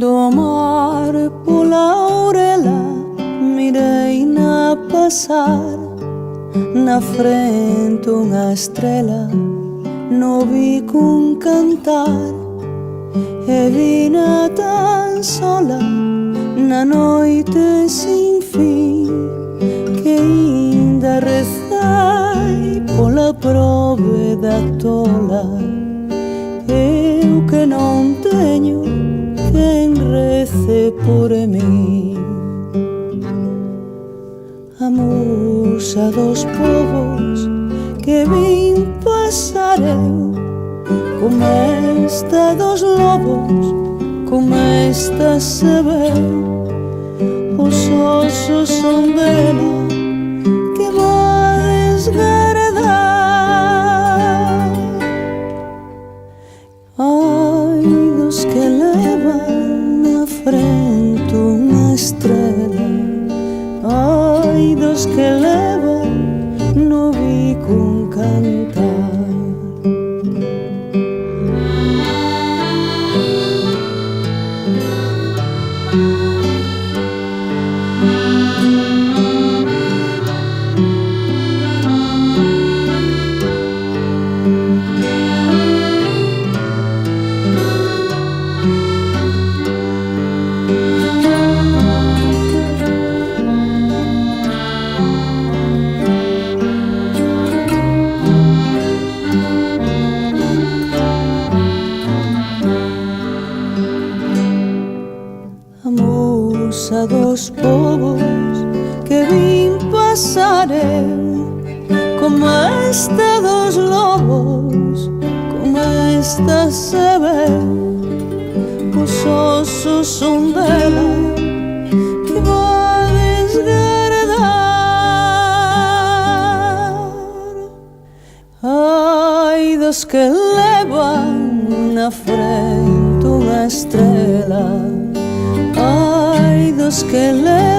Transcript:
Do mar pola orela mirei na pasar, na frente unha estrela no bico un cantar, e vina tan sola na noite sin fin, que ainda rezai pola probe da tola. Eu que non teño quen rece por mí. A musa dos povos que vin pasar eu, como esta dos lobos, como esta se ve. Os osos son dela que vades guardar. Ai dos que levan na frente unha estrela, ai dos que levan no bico un cantar. A dos povos que vin pasar eu, como esta dos lobos, como esta se ve. Os osos son dela que vades guardar. Ai dos que levan na frente unha estrela, ai dos que levan